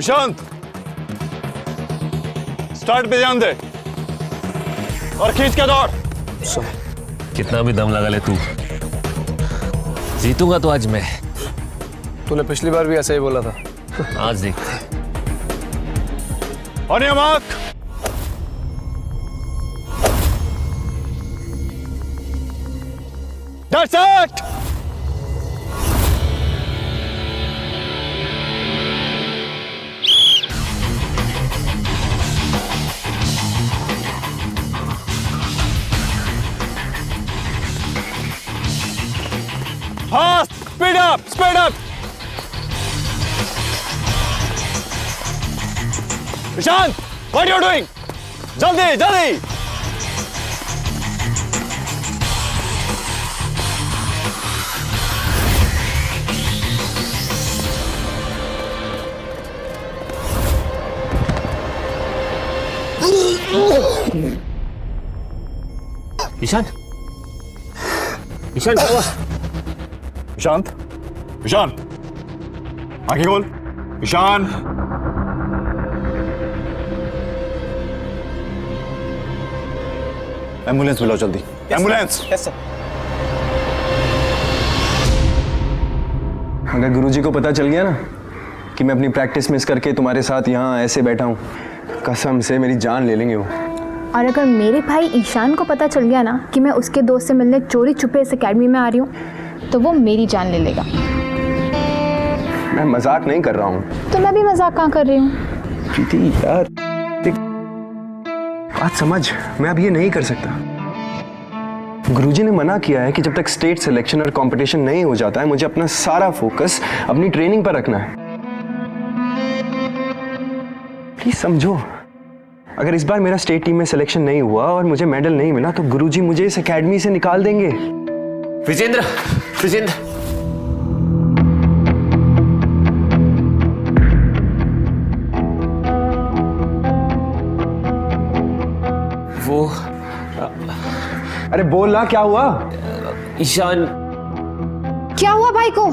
Ishant, start पे ध्यान दे और खींच के दौड़। कितना भी दम लगा ले तू, जीतूंगा तो आज मैं। तूने पिछली बार भी ऐसा ही बोला था। आज देखते हैं। On your mark. That's it. Fast, speed up, speed up. Ishan, what are you doing? Jaldi, jaldi. Ishan, Ishan क्या हुआ? ईशांत, ईशान, आंखें खोल। ईशान, एम्बुलेंस बुलाओ जल्दी। एम्बुलेंस। Yes sir. अगर गुरुजी को पता चल गया ना कि मैं अपनी प्रैक्टिस मिस करके तुम्हारे साथ यहाँ ऐसे बैठा हूँ, कसम से मेरी जान ले लेंगे वो। और अगर मेरे भाई ईशान को पता चल गया ना कि मैं उसके दोस्त से मिलने चोरी छुपे इस एकेडमी में आ रही हूँ, तो वो मेरी जान ले लेगा। मैं मजाक नहीं कर रहा हूँ। तो मैं भी मजाक कहाँ कर रही हूँ? प्रीति यार, बात समझ, मैं अब ये नहीं कर सकता। गुरुजी ने मना किया है कि जब तक स्टेट सिलेक्शन और कंपटीशन नहीं हो जाता है, मुझे अपना सारा फोकस अपनी ट्रेनिंग पर रखना है। प्लीज समझो, अगर इस बार मेरा स्टेट टीम में सिलेक्शन नहीं हुआ और मुझे मेडल नहीं मिला तो गुरुजी मुझे इस एकेडमी से निकाल देंगे। विजेंद्र, विजेंद्र, वो अरे बोल ना, क्या हुआ? ईशान, क्या हुआ भाई को?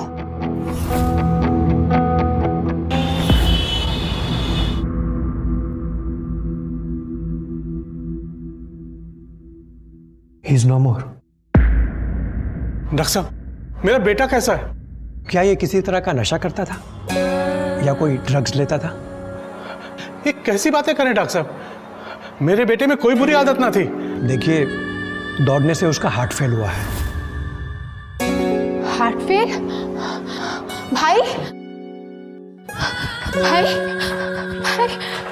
He is no more. Doctor साहब, मेरा बेटा कैसा है? क्या ये किसी तरह का नशा करता था या कोई ड्रग्स लेता था? ये कैसी बातें करें डॉक्टर साहब? मेरे बेटे में कोई बुरी आदत ना थी। देखिए, दौड़ने से उसका हार्ट फेल हुआ है। Heart fail? भाई भाई भाई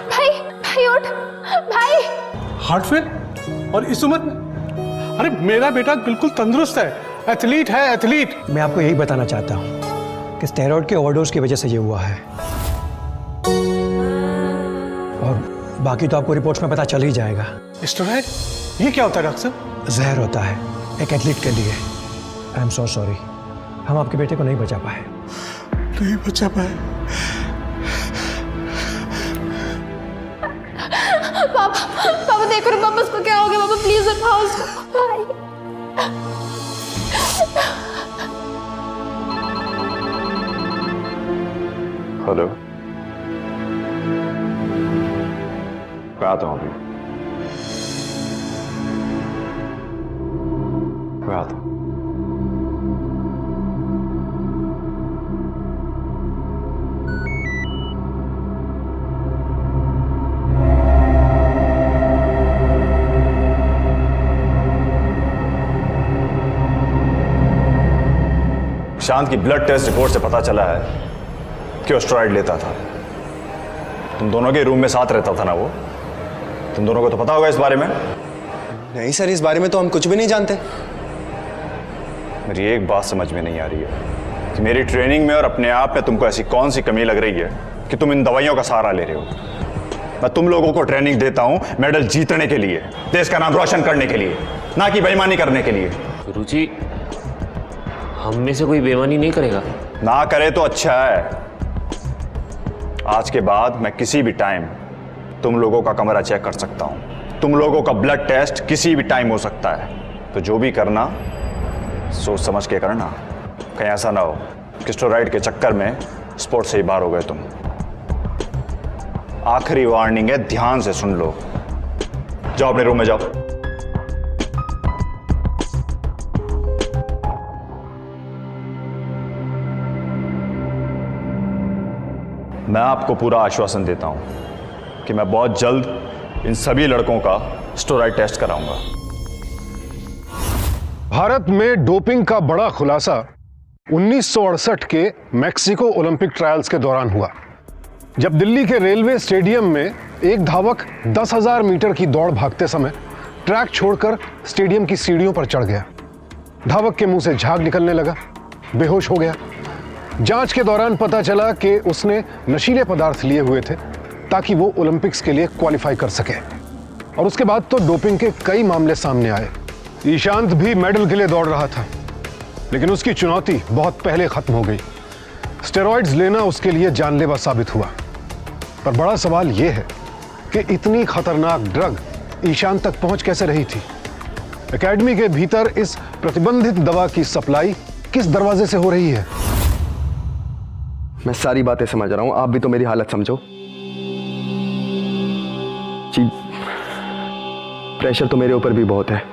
भाई भाई उठ भाई। Heart fail? और इस उम्र में? अरे मेरा बेटा बिल्कुल तंदुरुस्त है, एथलीट है, एथलीट। मैं आपको यही बताना चाहता हूँ कि स्टेरॉइड के ओवरडोज की वजह से ये हुआ है, और बाकी तो आपको रिपोर्ट्स में पता चल ही जाएगा। स्टेरॉइड? ये क्या होता है डॉक्टर साहब? जहर होता है एक एथलीट के लिए। आई एम सो सॉरी, हम आपके बेटे को नहीं बचा पाए। नहीं बचा पाए? पापा देखो ना, पापा उसको क्या हो गया? पापा प्लीज उठाओ उसको। भाई हेलो, मैं आता हूँ अभी, मैं आता हूँ। शांत की ब्लड टेस्ट रिपोर्ट से पता चला है कि वो स्टेरॉइड लेता था। तुम दोनों के रूम में साथ रहता था ना वो? तुम दोनों को तो पता होगा इस बारे में? नहीं सर, इस बारे में तो हम कुछ भी नहीं जानते। मेरी एक बात समझ में नहीं आ रही है कि मेरी ट्रेनिंग में और अपने आप में तुमको ऐसी कौन सी कमी लग रही है कि तुम इन दवाइयों का सहारा ले रहे हो। मैं तुम लोगों को ट्रेनिंग देता हूं मेडल जीतने के लिए, देश का नाम रोशन करने के लिए, ना कि बेईमानी करने के लिए। गुरुजी, हम में से कोई बेईमानी नहीं करेगा। ना करे तो अच्छा है। आज के बाद मैं किसी भी टाइम तुम लोगों का कमरा चेक कर सकता हूं। तुम लोगों का ब्लड टेस्ट किसी भी टाइम हो सकता है। तो जो भी करना सोच समझ के करना, कहीं ऐसा ना हो कि स्टेरॉइड के चक्कर में स्पोर्ट्स से ही बाहर हो गए तुम। आखिरी वार्निंग है, ध्यान से सुन लो। जाओ अपने रूम में जाओ। मैं आपको पूरा आश्वासन देता हूं कि मैं बहुत जल्द इन सभी लड़कों का स्टेरॉइड टेस्ट कराऊंगा। भारत में डोपिंग का बड़ा खुलासा 1968 के मैक्सिको ओलंपिक ट्रायल्स के दौरान हुआ, जब दिल्ली के रेलवे स्टेडियम में एक धावक 10,000 मीटर की दौड़ भागते समय ट्रैक छोड़कर स्टेडियम की सीढ़ियों पर चढ़ गया। धावक के मुंह से झाग निकलने लगा, बेहोश हो गया। जांच के दौरान पता चला कि उसने नशीले पदार्थ लिए हुए थे ताकि वो ओलंपिक्स के लिए क्वालिफाई कर सके। और उसके बाद तो डोपिंग के कई मामले सामने आए। ईशांत भी मेडल के लिए दौड़ रहा था, लेकिन उसकी चुनौती बहुत पहले खत्म हो गई। स्टेरॉइड्स लेना उसके लिए जानलेवा साबित हुआ। पर बड़ा सवाल यह है कि इतनी खतरनाक ड्रग ईशांत तक पहुंच कैसे रही थी? एकेडमी के भीतर इस प्रतिबंधित दवा की सप्लाई किस दरवाजे से हो रही है? मैं सारी बातें समझ रहा हूं, आप भी तो मेरी हालत समझो जी। प्रेशर तो मेरे ऊपर भी बहुत है।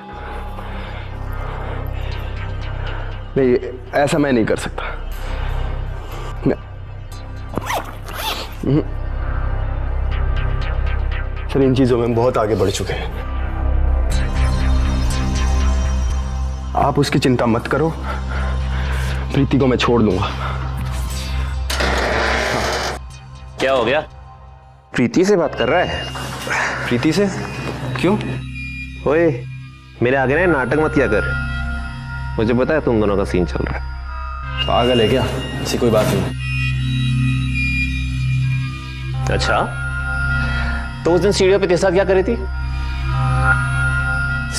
नहीं, ऐसा मैं नहीं कर सकता। सर, इन चीजों में बहुत आगे बढ़ चुके हैं। आप उसकी चिंता मत करो, प्रीति को मैं छोड़ दूंगा। क्या हो गया? प्रीति से बात कर रहा है? प्रीति से? क्यों? ओए, मेरे आगे ना नाटक मत किया कर। मुझे पता है तुम दोनों का सीन चल रहा है। पागल है क्या? ऐसी कोई बात नहीं। अच्छा, तो उस दिन सीढ़ियों पे तेरे साथ क्या करी थी?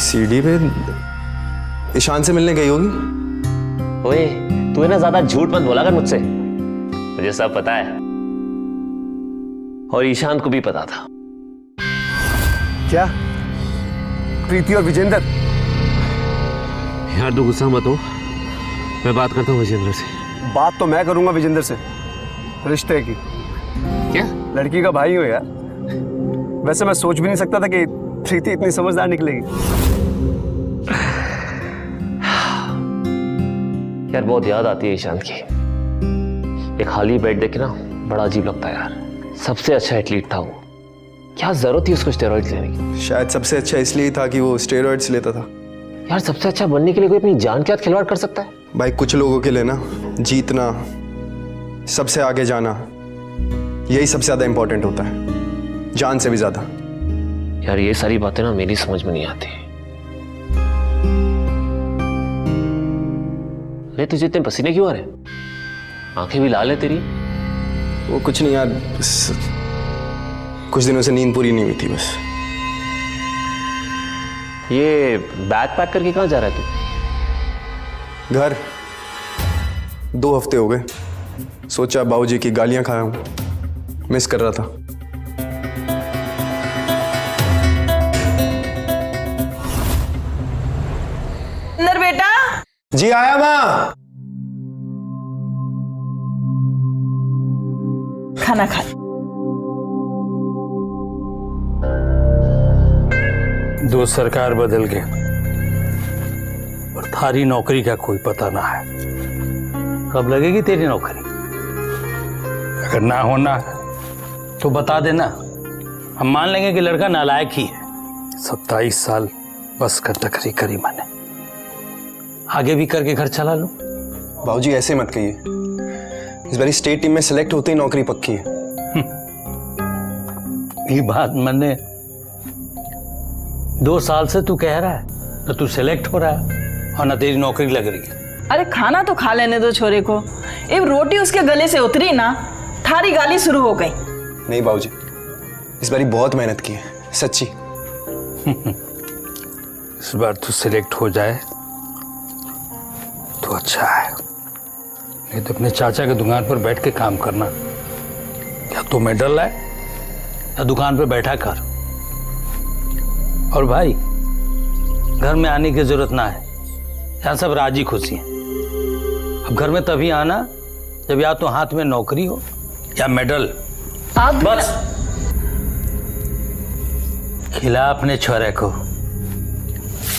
सीढ़ी पे ईशान से मिलने गई होगी। ओए, तू है ना ज्यादा झूठ मत बोला कर मुझसे। मुझे सब पता है, और ईशांत को भी पता था। क्या? प्रीति और विजेंद्र? यार तू गुस्सा मत हो, मैं बात करता हूँ विजेंद्र से। बात तो मैं करूंगा विजेंद्र से, रिश्ते की। क्या? लड़की का भाई हो यार। वैसे मैं सोच भी नहीं सकता था कि प्रीति इतनी समझदार निकलेगी। यार बहुत याद आती है ईशांत की। एक खाली बेड देख के ना बड़ा अजीब लगता है यार। सबसे अच्छा एथलीट था वो, क्या जरूरत थी उसको स्टेरॉइड्स लेने की? शायद सबसे अच्छा इसलिए था कि वो स्टेरॉइड्स लेता था। यार सबसे अच्छा बनने के लिए कोई अपनी जान के साथ खिलवाड़ कर सकता है? भाई, कुछ लोगों के लिए ना जीतना, सबसे आगे जाना, यही सबसे ज्यादा इंपॉर्टेंट होता है, जान से भी ज्यादा। यार ये सारी बातें ना मेरी समझ में नहीं आती। अरे तुझे इतने पसीने क्यों आ रहे? आंखें भी लाल है तेरी। वो कुछ नहीं यार, कुछ दिनों से नींद पूरी नहीं हुई थी बस। ये बैग पैक करके कहाँ जा रहा है तू? घर 2 हफ्ते हो गए, सोचा बाबूजी की गालियां खाया हूं, मिस कर रहा था। अंदर बेटा। जी आया मां। खाना खा। दो सरकार बदल गए और थारी नौकरी का कोई पता ना है। कब लगेगी तेरी नौकरी? अगर ना होना तो बता देना, हम मान लेंगे कि लड़का नालायक ही है। 27 साल बस कर तकरी करी मैंने, आगे भी करके घर चला लूं। बाबूजी ऐसे मत कहिए, इस बारी स्टेट टीम में सिलेक्ट होते ही नौकरी पक्की है। ये बात मैंने 2 साल से तू कह रहा है, ना तू सिलेक्ट हो रहा है और ना तेरी नौकरी लग रही है। अरे खाना तो खा लेने दो छोरे को। एक रोटी उसके गले से उतरी ना, थारी गाली शुरू हो गई। नहीं बाबूजी, इस बारी बहुत मेहनत की है, सच्ची। इस बार तू सिलेक्ट हो जाए तो अच्छा है, नहीं तो अपने चाचा के दुकान पर बैठ के काम करना। क्या तू मेडल लाए या दुकान पर बैठा कर। और भाई, घर में आने की जरूरत ना है, यहाँ सब राजी खुशी हैं। अब घर में तभी आना जब या तो हाथ में नौकरी हो या मेडल। आप बस खिला अपने छोरे को।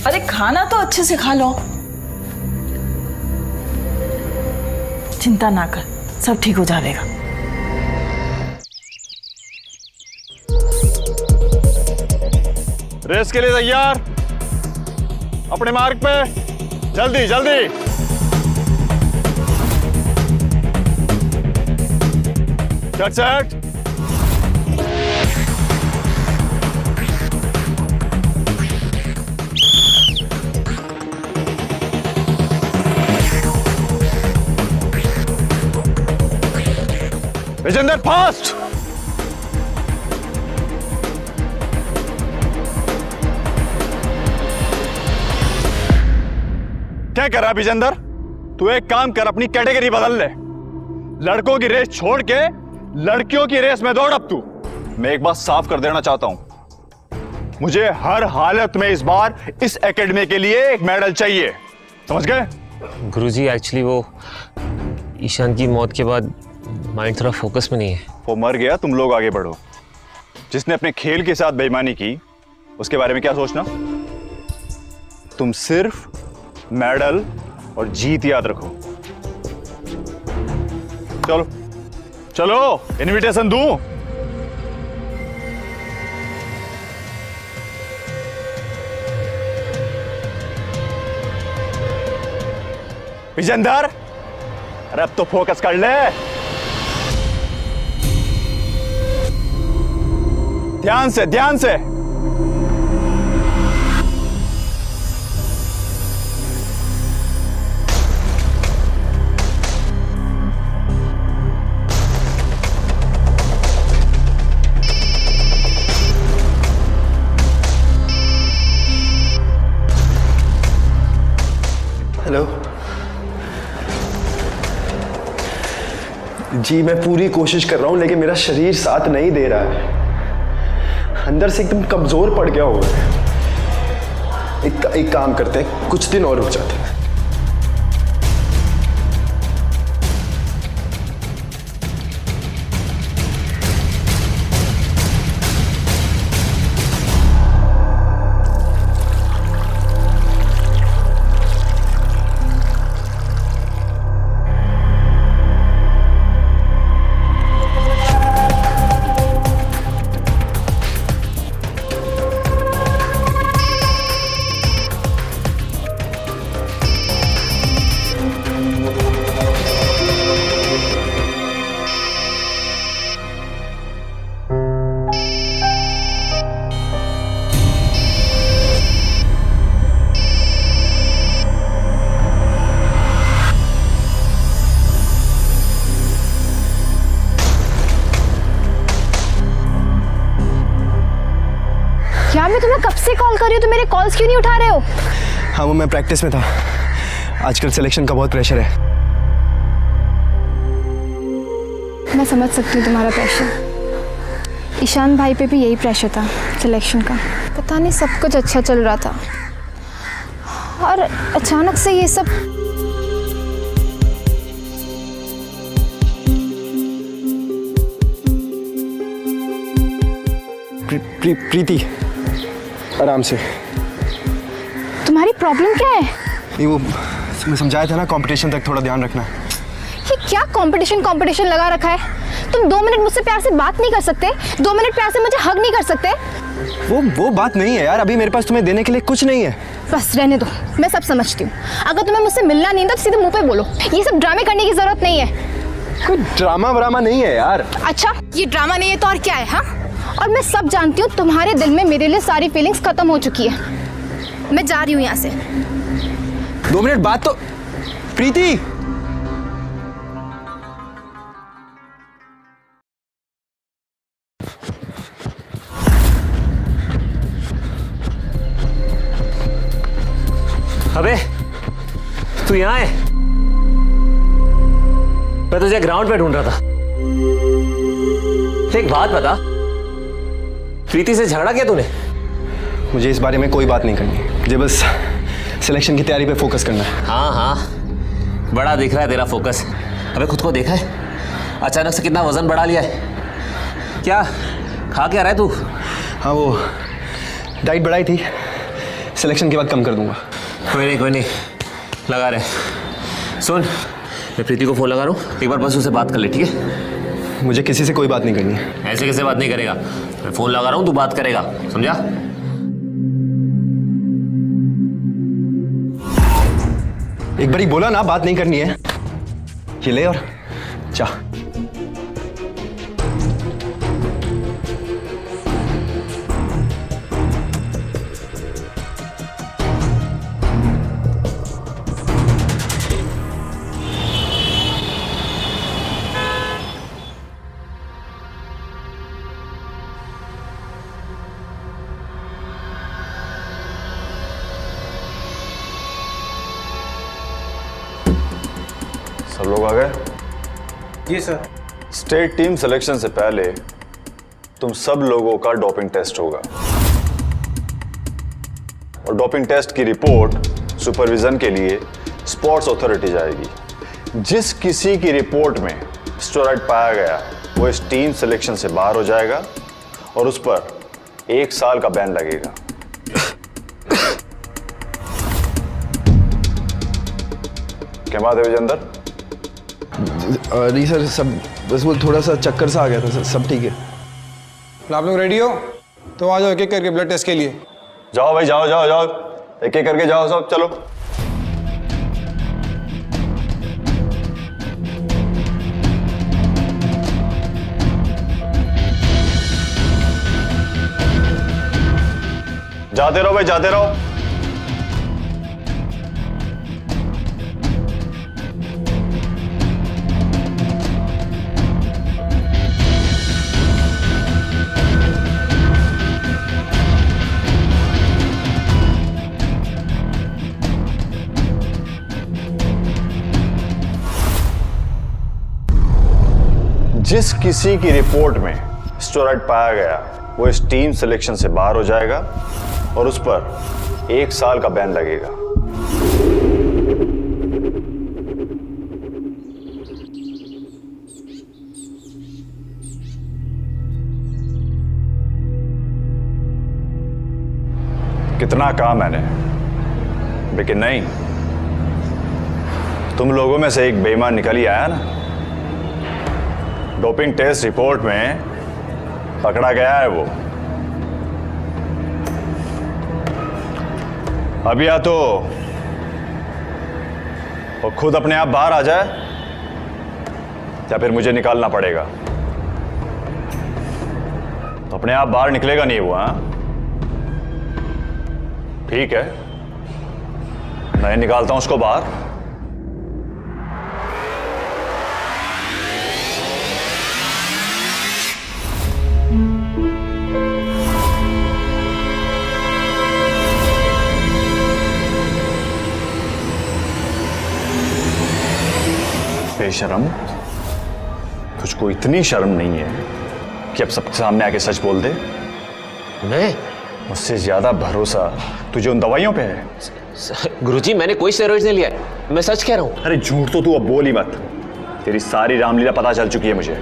अरे खाना तो अच्छे से खा लो। चिंता ना कर, सब ठीक हो जाएगा। रेस के लिए तैयार, अपने मार्ग पे, जल्दी जल्दी। Get set. विजेंदर फास्ट। क्या कर रहा विजेंदर? तू एक काम कर, अपनी कैटेगरी बदल ले। लड़कों की रेस छोड़ के लड़कियों की रेस में दौड़ अब तू। मैं एक बात साफ कर देना चाहता हूं, मुझे हर हालत में इस बार इस एकेडमी के लिए एक मेडल चाहिए, समझ गए? गुरुजी एक्चुअली वो ईशान की मौत के बाद माइंड थोड़ा फोकस में नहीं है। वो मर गया, तुम लोग आगे बढ़ो। जिसने अपने खेल के साथ बेईमानी की उसके बारे में क्या सोचना? तुम सिर्फ मेडल और जीत याद रखो। चलो चलो, इनविटेशन दूं? विजेंदर, अरे अब तो फोकस कर ले। ध्यान से ध्यान से। हेलो जी, मैं पूरी कोशिश कर रहा हूं लेकिन मेरा शरीर साथ नहीं दे रहा है। अंदर से एकदम कमजोर पड़ गया हुआ है। एक काम करते हैं, कुछ दिन और रुक जाते हैं। यार मैं तुम्हें कब से कॉल कर रही हूँ, तुम मेरे कॉल्स क्यों नहीं उठा रहे हो? हाँ, वो मैं प्रैक्टिस में था। आजकल सिलेक्शन का बहुत प्रेशर है। मैं समझ सकती हूँ तुम्हारा प्रेशर। ईशान भाई पे भी यही प्रेशर था सिलेक्शन का। पता नहीं, सब कुछ अच्छा चल रहा था और अचानक से ये सब। प्रीति, आराम से। तुम्हारी प्रॉब्लम क्या है? नहीं, वो मैं समझाया था ना, कंपटीशन तक थोड़ा ध्यान रखना। ये क्या कंपटीशन लगा रखा है? तुम 2 मिनट मुझसे प्यार से बात नहीं कर सकते? 2 मिनट प्यार से मुझे हग नहीं कर सकते? वो बात नहीं है यार, अभी मेरे पास तुम्हें देने के लिए कुछ नहीं है। बस रहने दो, मैं सब समझती हूँ। अगर तुम्हें मुझसे मिलना नहीं था तो सीधे मुंह पे बोलो। ये सब ड्रामे करने की जरूरत नहीं है। कोई ड्रामा व्रामा नहीं है यार। अच्छा, ये ड्रामा नहीं है तो और क्या है? हाँ, और मैं सब जानती हूँ, तुम्हारे दिल में मेरे लिए सारी फीलिंग्स खत्म हो चुकी है। मैं जा रही हूँ यहाँ से। 2 मिनट बाद तो। प्रीति, अबे तू यहाँ है? मैं तुझे ग्राउंड पे ढूंढ रहा था। एक बात बता, प्रीति से झगड़ा क्या तूने? मुझे इस बारे में कोई बात नहीं करनी, मुझे बस सिलेक्शन की तैयारी पे फोकस करना है। हाँ हाँ, बड़ा दिख रहा है तेरा फोकस। अबे खुद को देखा है? अचानक से कितना वजन बढ़ा लिया है। क्या खा क्या रहा है तू? हाँ, वो डाइट बढ़ाई थी, सिलेक्शन के बाद कम कर दूंगा। कोई नहीं लगा रहे। सुन, मैं प्रीति को फोन लगा रहा हूँ, एक बार बस उससे बात कर ले, ठीक है? मुझे किसी से कोई बात नहीं करनी है। ऐसे कैसे बात नहीं करेगा? मैं फोन लगा रहा हूँ, तू बात करेगा, समझा? एक बारी बोला ना बात नहीं करनी है। ये ले और चाह। सब लोग आ गए? जी सर। स्टेट टीम सिलेक्शन से पहले तुम सब लोगों का डोपिंग टेस्ट होगा और डोपिंग टेस्ट की रिपोर्ट सुपरविजन के लिए स्पोर्ट्स अथॉरिटी जाएगी। जिस किसी की रिपोर्ट में स्टेरॉइड पाया गया वो इस टीम सिलेक्शन से बाहर हो जाएगा और उस पर 1 साल का बैन लगेगा। क्या बात है विजेंदर? नहीं सर, सब बस वो थोड़ा सा चक्कर सा आ गया था, सब ठीक है। आप लोग रेडी हो तो आ जाओ एक एक करके ब्लड टेस्ट के लिए। जाओ भाई, जाओ जाओ जाओ, एक एक करके जाओ सब, चलो। जाते रहो भाई, जाते रहो। जिस किसी की रिपोर्ट में स्टेरॉइड पाया गया वो इस टीम सिलेक्शन से बाहर हो जाएगा और उस पर 1 साल का बैन लगेगा। कितना कहा मैंने, लेकिन नहीं, तुम लोगों में से एक बेईमान निकल ही आया ना। डोपिंग टेस्ट रिपोर्ट में पकड़ा गया है वो। अब या तो वो खुद अपने आप बाहर आ जाए या फिर मुझे निकालना पड़ेगा। तो अपने आप बाहर निकलेगा नहीं वो, हाँ? ठीक है, मैं निकालता हूं उसको बाहर। बेशरम, तुझको इतनी शर्म नहीं है कि अब सबके सामने आके सच बोल दे? मैं? मुझसे ज्यादा भरोसा तुझे उन दवाइयों पे है? गुरुजी, मैंने कोई स्टेरॉइड्स नहीं लिया है, मैं सच कह रहा हूँ। अरे झूठ तो तू अब बोल ही मत। तेरी सारी रामलीला पता चल चुकी है मुझे।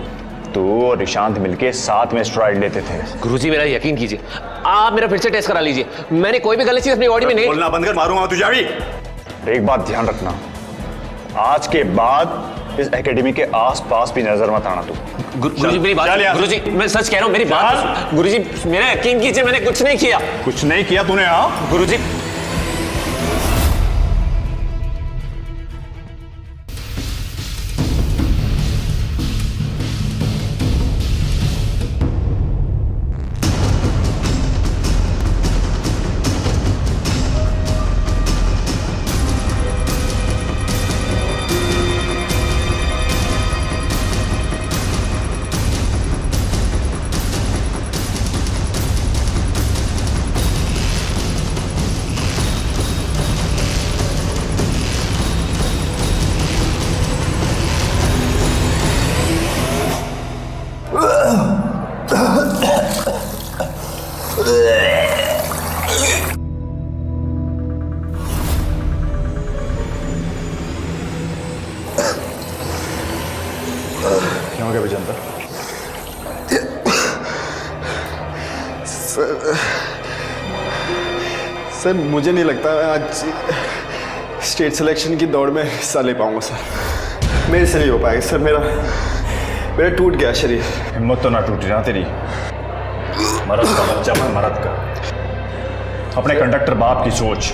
तू और निशांत मिलके साथ में स्टेरॉइड लेते थे। गुरुजी, मेरा यकीन कीजिए, आप मेरा फिर से टेस्ट करा लीजिए। मैंने कोई भी गलत चीज अपनी बॉडी में नहीं। बोलना बंद कर, मारूंगा तुझे अभी। एक बात ध्यान रखना, आज के बाद इस एकेडमी के आसपास भी नजर मत आना तू। गुरुजी मेरी बात, गुरुजी मैं सच कह रहा हूँ, मेरी बात। गुरुजी मेरा यकीन कीजिए, मैंने कुछ नहीं किया। कुछ नहीं किया तूने? हाँ गुरुजी। सर मुझे नहीं लगता मैं आज स्टेट सिलेक्शन की दौड़ में हिस्सा ले पाऊंगा सर। मेरे से नहीं हो पाएगा सर, मेरा टूट गया शरीर। हिम्मत तो ना टूटी ना तेरी। मरद का बच्चा मैं मरद का। अपने कंडक्टर बाप की सोच,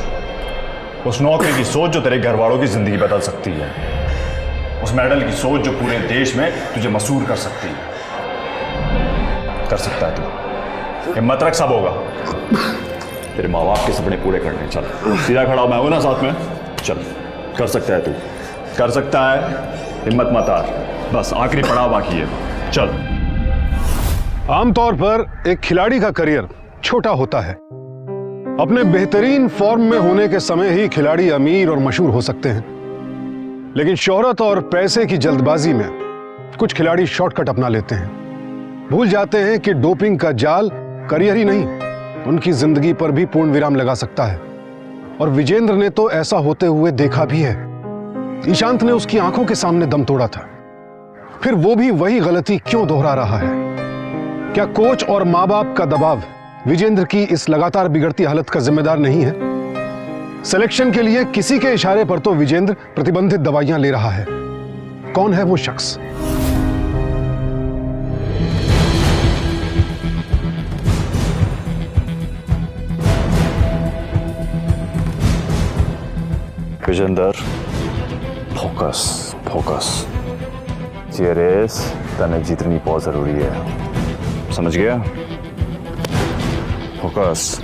उस नौकरी की सोच जो तेरे घर वालों की जिंदगी बदल सकती है, उस मेडल की सोच जो पूरे देश में तुझे मशहूर कर सकती है। कर सकता है तू, हिम्मत रख, सब होगा। तेरे माँ बाप के सपने पूरे करने, चल सीधा खड़ा मैं हूं ना साथ में, चल कर सकता है तू, कर सकता है। हिम्मत मत हार, बस आखिरी पड़ाव बाकी है, चल। आमतौर पर एक खिलाड़ी का करियर छोटा होता है। अपने बेहतरीन फॉर्म में होने के समय ही खिलाड़ी अमीर और मशहूर हो सकते हैं, लेकिन शोहरत और पैसे की जल्दबाजी में कुछ खिलाड़ी शॉर्टकट अपना लेते हैं। भूल जाते हैं कि डोपिंग का जाल करियर ही नहीं, उनकी जिंदगी पर भी पूर्ण विराम लगा सकता है। और विजेंद्र ने तो ऐसा होते हुए देखा भी है। ईशांत ने उसकी आंखों के सामने दम तोड़ा था, फिर वो भी वही गलती क्यों दोहरा रहा है? क्या कोच और माँ बाप का दबाव विजेंद्र की इस लगातार बिगड़ती हालत का जिम्मेदार नहीं है? सिलेक्शन के लिए किसी के इशारे पर तो विजेंद्र प्रतिबंधित दवाइयां ले रहा है। कौन है वो शख्स? Vijender, focus focus. ये रेस तने जीतनी बहुत जरूरी है, समझ गया? फोकस।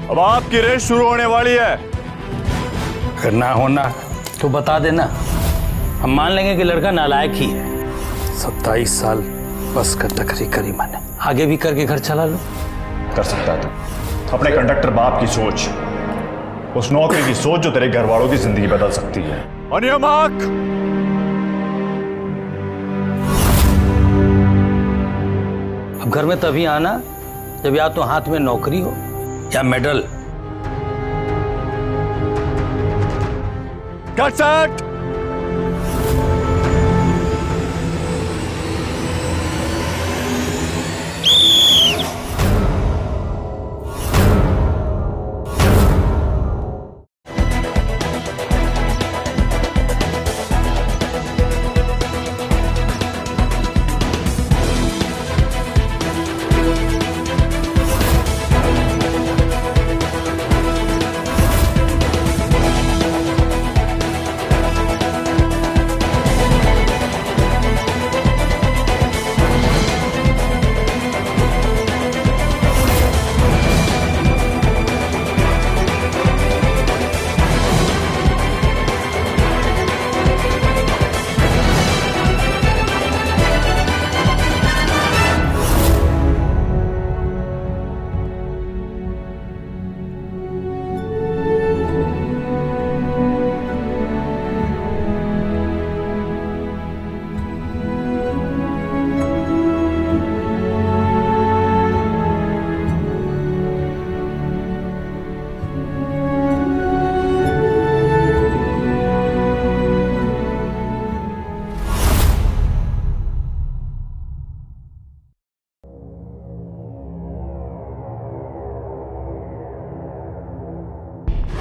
अब आपकी रेस शुरू होने वाली है। अगर ना होना तो बता देना, हम मान लेंगे कि लड़का नालायक ही है। 27 साल बस का टकरी करी मैंने, आगे भी करके घर चला लो। कर सकता है तू। अपने कंडक्टर बाप की सोच, उस नौकरी की सोच जो तेरे घर वालों की जिंदगी बदल सकती है। अनियमक। अब घर में तभी आना जब या तो हाथ में नौकरी हो या मेडल। Get set!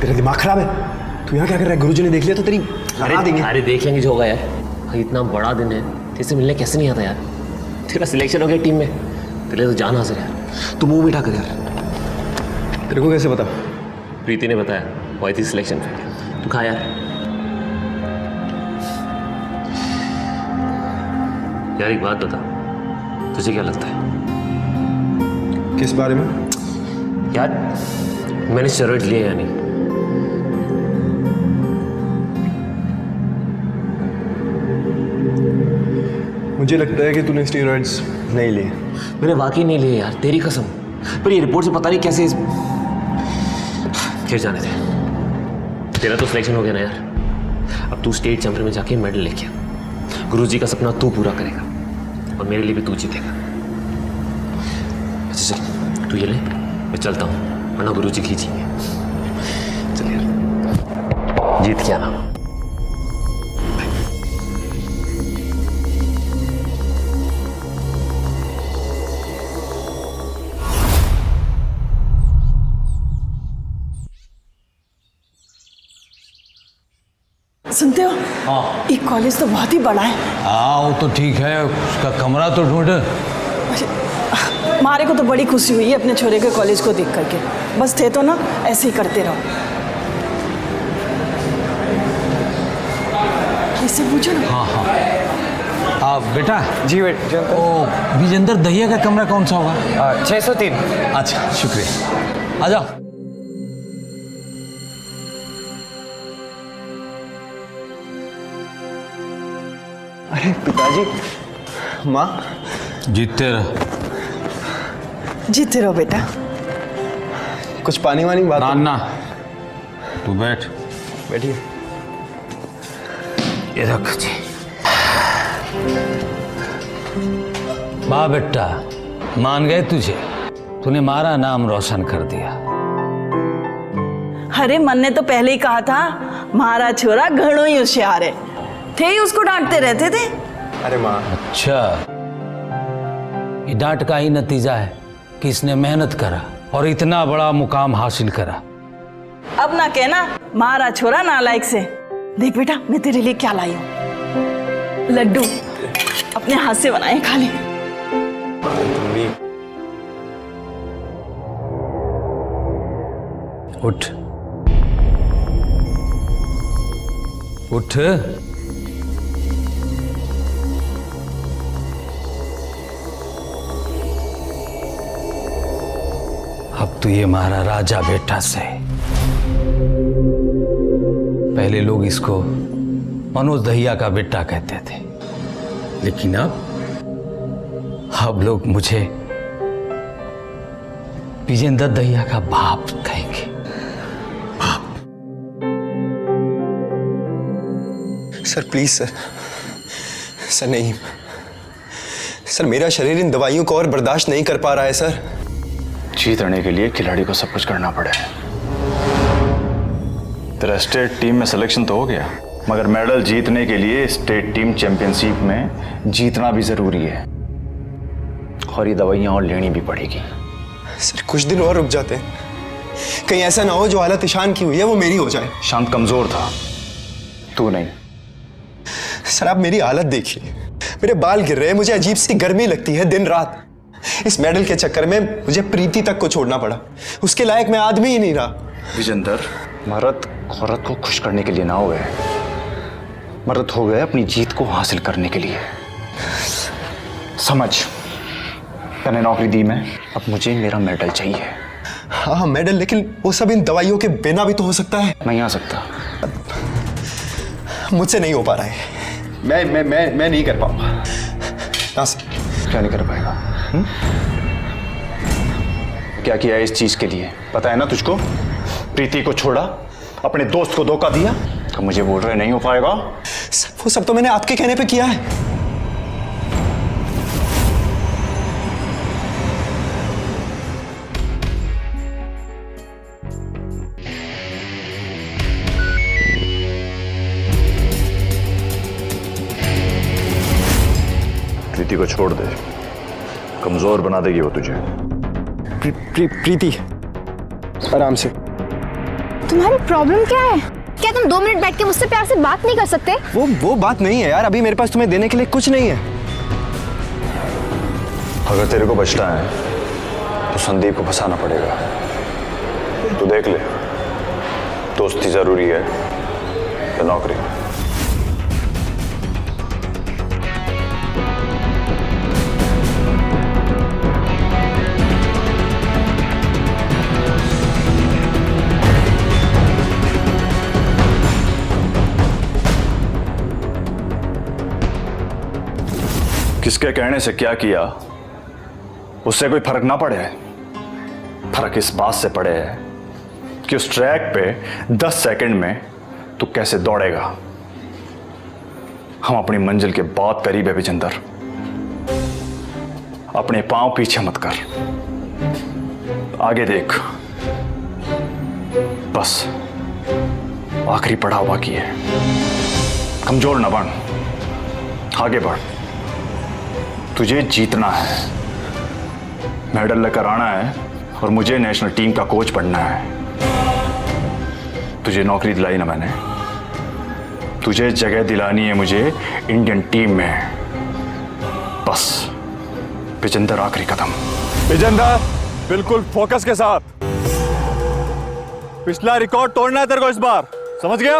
तेरा दिमाग खराब है? तू यहाँ क्या कर रहा है? गुरुजी ने देख लिया तो तेरी हरा देंगे। अरे देख लेंगे जो होगा यार। भाई इतना बड़ा दिन है, तेरे से मिलने कैसे नहीं आता यार? तेरा सिलेक्शन हो गया टीम में, तेरे लिए तो जान हाजिर यार। तू मुंह मीठा कर यार। तेरे को कैसे पता? प्रीति ने बताया, वो आई थी सिलेक्शन पे। तू खा यार। यार एक बात बता, तुझे क्या लगता है? किस बारे में? यार मैंने स्टेरॉइड लिए या नहीं? मुझे लगता है कि तूने स्टेरॉइड्स नहीं लिए। मैंने वाकई नहीं लिए यार, तेरी कसम। पर ये रिपोर्ट से पता नहीं कैसे फिर जाने थे। तेरा तो सिलेक्शन हो गया ना यार। अब तू स्टेट चैंपियन में जाके मेडल लेके आ। गुरुजी का सपना तू पूरा करेगा और मेरे लिए भी तू जीतेगा। अच्छा चल तू ये ले, मैं चलता हूँ वरना गुरुजी खींचेंगे। चल यार, जीत के आना। सुनते हो? हाँ ये कॉलेज तो बहुत ही बड़ा है। हाँ वो तो ठीक है, उसका कमरा तो ढूंढ। मारे को तो बड़ी खुशी हुई है अपने छोरे के कॉलेज को देख करके। बस थे तो ना ऐसे ही करते रहो। इससे पूछो ना। हाँ हाँ बेटा। जी बेटा। ओ विजेंद्र दहिया का कमरा कौन सा होगा? 603। अच्छा शुक्रिया, आ जाओ। अरे पिताजी, माँ। जीतते रह। जीते रहो बेटा। कुछ पानी वानी बात? ना तू बैठ। बैठिए। ये रख जी। वाह बेटा, मान गए तुझे, तूने हमारा नाम रोशन कर दिया। अरे मन ने तो पहले ही कहा था हमारा छोरा घणो ही होशियार है, थे ही उसको डांटते रहते थे। अरे माँ। अच्छा, ये डांट का ही नतीजा है कि इसने मेहनत करा और इतना बड़ा मुकाम हासिल करा। अब ना कहना हमारा छोरा नालायक से। देख बेटा, मैं तेरे लिए क्या लाई हूं, लड्डू अपने हाथ से बनाए, खा ले। उठ उठ। अब तो ये हमारा राजा बेटा से। पहले लोग इसको मनोज दहिया का बेटा कहते थे, लेकिन अब लोग मुझे विजेंद्र दहिया का बाप कहेंगे। सर प्लीज सर, सर नहीं, सर मेरा शरीर इन दवाइयों को और बर्दाश्त नहीं कर पा रहा है सर। जीतने के लिए खिलाड़ी को सब कुछ करना पड़े। तेरा स्टेट टीम में सिलेक्शन तो हो गया, मगर मेडल जीतने के लिए स्टेट टीम चैंपियनशिप में जीतना भी जरूरी है, और ये दवाइयां और लेनी भी पड़ेगी। सर कुछ दिन और रुक जाते हैं, कहीं ऐसा ना हो जो हालत ईशान की हुई है वो मेरी हो जाए। शांत कमजोर था, तू नहीं। सर आप मेरी हालत देखिए, मेरे बाल गिर रहे हैं, मुझे अजीब सी गर्मी लगती है दिन रात। इस मेडल के चक्कर में मुझे प्रीति तक को छोड़ना पड़ा, उसके लायक मैं आदमी ही नहीं रहा। विजेंद्र, मर्द औरत को खुश करने के लिए ना हुए, मर्द हो गए अपनी जीत को हासिल करने के लिए। समझ, मैंने नौकरी दी मैं, अब मुझे मेरा मेडल चाहिए। हाँ मेडल, लेकिन वो सब इन दवाइयों के बिना भी तो हो सकता है। नहीं आ सकता, मुझसे नहीं हो पा रहा है, मैं नहीं कर पाऊंगा। ना सर। क्या नहीं कर पाएगा? क्या किया इस चीज के लिए पता है ना तुझको? प्रीति को छोड़ा, अपने दोस्त को धोखा दिया, तो मुझे बोल रहे नहीं हो पाएगा। वो सब तो मैंने आपके कहने पे किया है। प्रीति को छोड़ दे, कमजोर बना देगी वो तुझे। प्रीति, आराम से। तुम्हारी प्रॉब्लम क्या है? क्या तुम 2 मिनट बैठ के मुझसे प्यार से बात नहीं कर सकते? वो बात नहीं है यार, अभी मेरे पास तुम्हें देने के लिए कुछ नहीं है। अगर तेरे को बचना है तो संदीप को फंसाना पड़ेगा। तू देख ले, दोस्ती जरूरी है या नौकरी? किसके कहने से क्या किया उससे कोई फर्क ना पड़े। फर्क इस बात से पड़े है कि उस ट्रैक पे 10 सेकंड में तू कैसे दौड़ेगा। हम अपनी मंजिल के बहुत करीब है विजेंद्र, अपने पांव पीछे मत कर, आगे देख। बस आखिरी पड़ाव बाकी है। कमजोर न बन, आगे बढ़। तुझे जीतना है, मेडल लेकर आना है और मुझे नेशनल टीम का कोच बनना है। तुझे नौकरी दिलाई ना मैंने, तुझे जगह दिलानी है मुझे इंडियन टीम में। बस विजेंद्र आखिरी कदम। विजेंद्र बिल्कुल फोकस के साथ, पिछला रिकॉर्ड तोड़ना है तेरे को इस बार, समझ गया?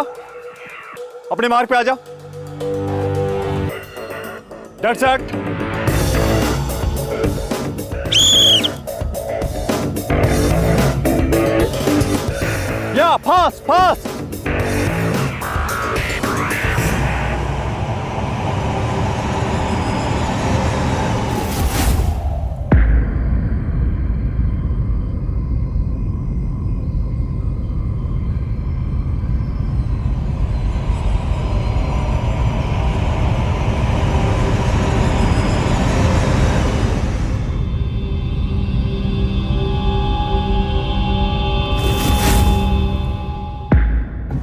अपने मार्क पे आ जा। Dead set. या फास्ट फास्ट।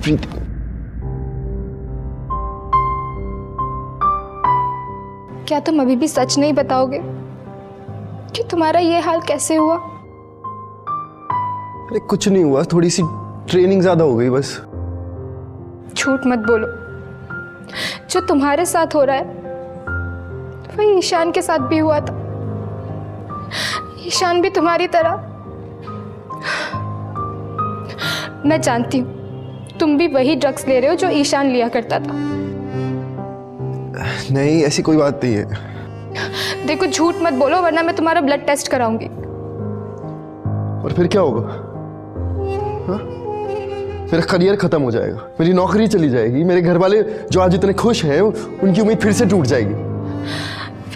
प्रीति, क्या तुम अभी भी सच नहीं बताओगे कि तुम्हारा ये हाल कैसे हुआ? अरे कुछ नहीं हुआ, थोड़ी सी ट्रेनिंग ज्यादा हो गई बस। झूठ मत बोलो, जो तुम्हारे साथ हो रहा है वही ईशान के साथ भी हुआ था। ईशान भी तुम्हारी तरह। मैं जानती हूँ तुम भी वही ड्रग्स ले रहे हो जो ईशान लिया करता था। नहीं, ऐसी कोई बात नहीं है। देखो झूठ मत बोलो वरना मैं तुम्हारा ब्लड टेस्ट कराऊंगी। और फिर क्या होगा? हाँ? मेरा करियर खत्म हो जाएगा, मेरी नौकरी चली जाएगी, मेरे घर वाले जो आज इतने खुश हैं उनकी उम्मीद फिर से टूट जाएगी।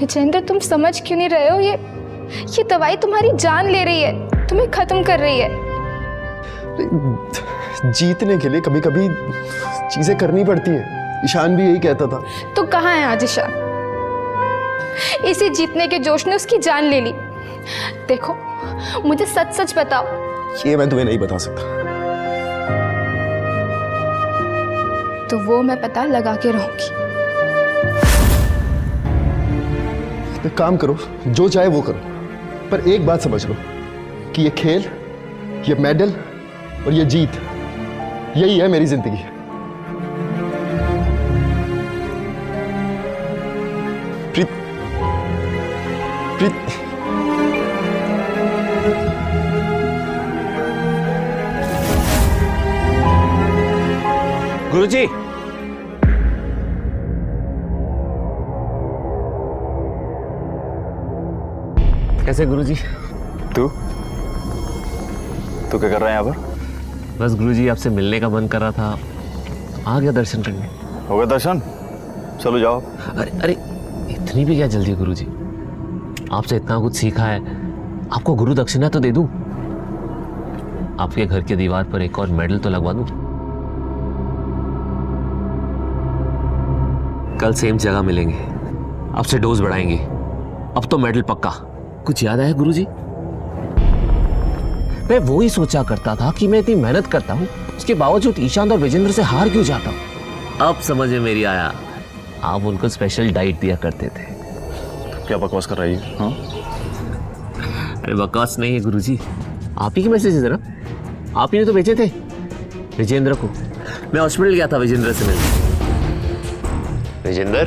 विजेंद्र तुम समझ क्यों नहीं रहे हो? ये दवाई तुम्हारी जान ले रही है, तुम्हें खत्म कर रही है। जीतने के लिए कभी कभी चीजें करनी पड़ती हैं, ईशान भी यही कहता था। तो कहाँ है आज ईशान? इसी जीतने के जोश ने उसकी जान ले ली। देखो मुझे सच सच बताओ। ये मैं तुम्हें नहीं बता सकता। तो वो मैं पता लगा के रहूंगी। एक काम करो, जो चाहे वो करो, पर एक बात समझ लो कि ये खेल, ये मेडल और ये जीत, यही है मेरी जिंदगी। प्रीत, प्रीत, गुरुजी, कैसे गुरुजी? तू क्या कर रहा है यहाँ पर? बस गुरुजी आपसे मिलने का मन कर रहा था, आ गया दर्शन करने। हो गया दर्शन? चलो जाओ। अरे अरे इतनी भी क्या जल्दी है गुरुजी? आपसे इतना कुछ सीखा है, आपको गुरु दक्षिणा तो दे दूं। आपके घर के दीवार पर एक और मेडल तो लगवा दूं। कल सेम जगह मिलेंगे, आपसे डोज बढ़ाएंगे। अब तो मेडल पक्का। कुछ याद आया गुरुजी? मैं वो ही सोचा करता था कि मैं इतनी मेहनत करता हूँ, उसके बावजूद ईशान और विजेंद्र से हार क्यों जाता हूँ। अब समझ में मेरी आया, आप उनको स्पेशल डाइट दिया करते थे। क्या बकवास कर रही है? हाँ? अरे बकवास नहीं है गुरुजी, आप ही के मैसेज है ना, आप ही ने तो भेजे थे विजेंद्र को। मैं हॉस्पिटल गया था विजेंद्र से मिलने। विजेंद्र,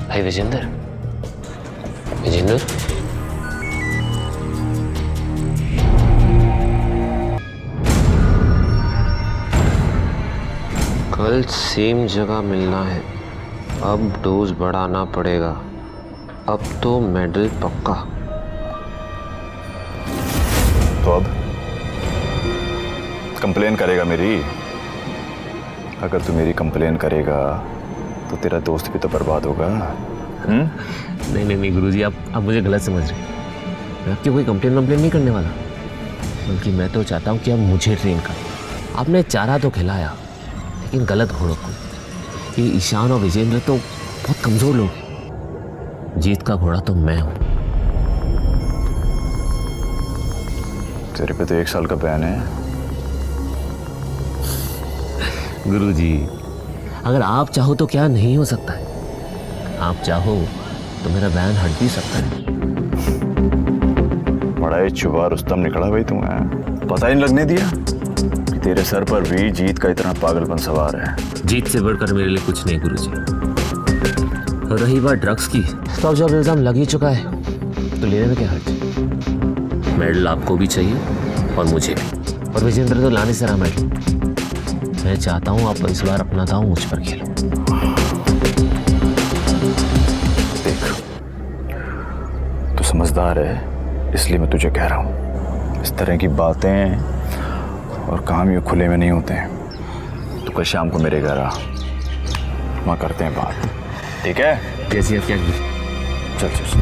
भाई विजेंद्र, विजेंद्र, कल सेम जगह मिलना है, अब डोज बढ़ाना पड़ेगा। अब तो मेडल पक्का। तो अब कंप्लेन करेगा मेरी? अगर तू मेरी कंप्लेन करेगा तो तेरा दोस्त भी तो बर्बाद होगा। नहीं नहीं नहीं गुरुजी, आप मुझे गलत समझ रहे हैं। मैं आपकी कोई कंप्लेन नहीं करने वाला, बल्कि मैं तो चाहता हूँ कि आप मुझे ट्रेन करें। आपने चारा तो खिलाया, लेकिन गलत घोड़ों को। ये ईशान और विजेंद्र तो बहुत कमजोर लोग हैं, जीत का घोड़ा तो मैं हूं। तेरे पे तो 1 साल का बैन है गुरुजी। अगर आप चाहो तो क्या नहीं हो सकता है? आप चाहो तो मेरा बैन हट भी सकता है। बड़ा ही चुबा रुस्तम निकला भाई तुम्हें, पता ही नहीं लगने दिया। कि तेरे सर पर भी जीत का इतना पागलपन सवार है। जीत से बढ़कर मेरे लिए कुछ नहीं गुरुजी। और रही बात ड्रग्स की, तो अब जब इल्जाम लग ही चुका है तो लेने में क्या हर्ज। मेडल आपको भी चाहिए और मुझे भी। और विजेंद्र तो लाने से रहा मेडल। मैं चाहता हूँ आप इस बार अपना दांव मुझ पर खेलो। देख, तू समझदार है, इसलिए मैं तुझे कह रहा हूँ, इस तरह की बातें और काम यूँ खुले में नहीं होते हैं। तो कल शाम को मेरे घर आ, वहाँ करते हैं बात, ठीक है? जैसी आप क्या चल चल चल।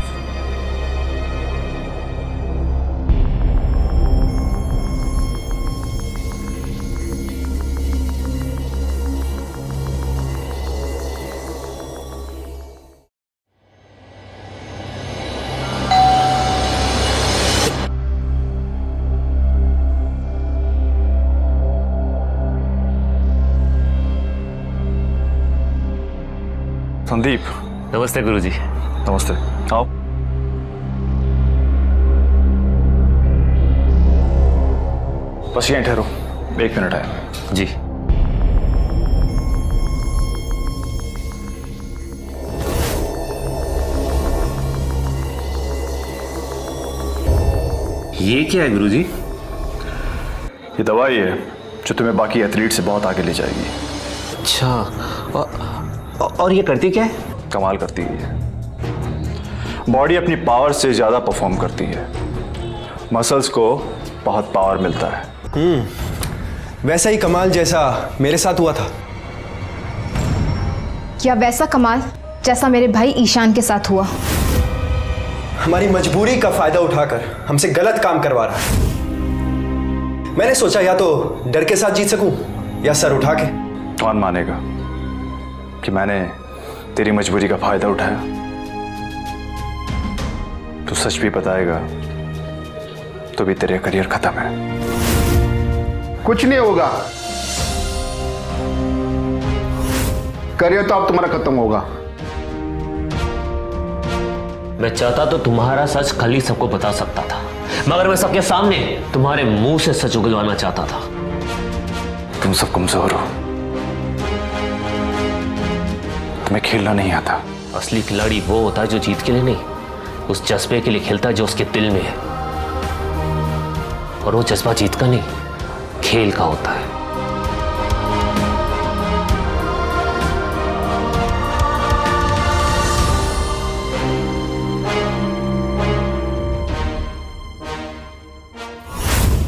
संदीप। नमस्ते गुरुजी। नमस्ते, आओ। बस यहीं ठहरो, 1 मिनट है। जी। ये क्या है गुरुजी? ये दवाई है जो तुम्हें बाकी एथलीट से बहुत आगे ले जाएगी। अच्छा, और ये करती क्या है? कमाल करती है ये। बॉडी अपनी पावर से ज्यादा परफॉर्म करती है, मसल्स को बहुत पावर मिलता है। वैसा ही कमाल जैसा मेरे साथ हुआ था। या वैसा कमाल जैसा मेरे भाई ईशान के साथ हुआ। हमारी मजबूरी का फायदा उठाकर हमसे गलत काम करवा रहा है। मैंने सोचा या तो डर के साथ जीत सकूं या सर उठा के। कौन मानेगा कि मैंने तेरी मजबूरी का फायदा उठाया? तू सच भी बताएगा तो भी तेरा करियर खत्म है। कुछ नहीं होगा, करियर तो अब तुम्हारा खत्म होगा। मैं चाहता तो तुम्हारा सच कल ही सबको बता सकता था, मगर मैं सबके सामने तुम्हारे मुंह से सच उगलवाना चाहता था। तुम सब कमजोर हो, तुम्हें खेलना नहीं आता। असली खिलाड़ी वो होता है जो जीत के लिए नहीं, उस जज्बे के लिए खेलता है जो उसके दिल में है। और वो जज्बा जीत का नहीं, खेल का होता है।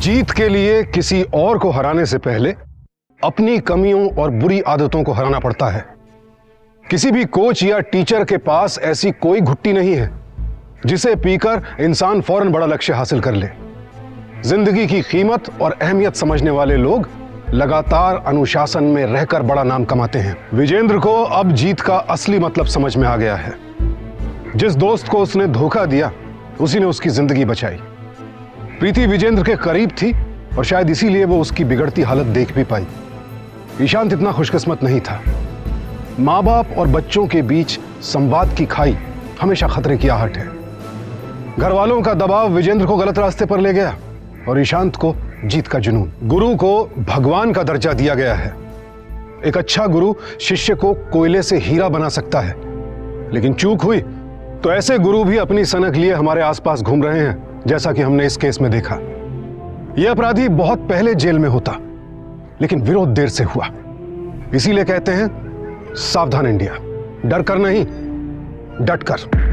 जीत के लिए किसी और को हराने से पहले अपनी कमियों और बुरी आदतों को हराना पड़ता है। किसी भी कोच या टीचर के पास ऐसी कोई घुट्टी नहीं है जिसे पीकर इंसान फौरन बड़ा लक्ष्य हासिल कर ले। जिंदगी की कीमत और अहमियत समझने वाले लोग लगातार अनुशासन में रहकर बड़ा नाम कमाते हैं। विजेंद्र को अब जीत का असली मतलब समझ में आ गया है। जिस दोस्त को उसने धोखा दिया उसी ने उसकी जिंदगी बचाई। प्रीति विजेंद्र के करीब थी और शायद इसीलिए वो उसकी बिगड़ती हालत देख भी पाई। ईशांत इतना खुशकिस्मत नहीं था। माँ बाप और बच्चों के बीच संवाद की खाई हमेशा खतरे की आहट है। घर वालों का दबाव विजेंद्र को गलत रास्ते पर ले गया और ईशांत को जीत का जुनून। गुरु को भगवान का दर्जा दिया गया है। एक अच्छा गुरु शिष्य को कोयले से हीरा बना सकता है, लेकिन चूक हुई तो ऐसे गुरु भी अपनी सनक लिए हमारे आसपास घूम रहे हैं, जैसा कि हमने इस केस में देखा। यह अपराधी बहुत पहले जेल में होता, लेकिन विरोध देर से हुआ। इसीलिए कहते हैं सावधान इंडिया, डर कर नहीं डट कर।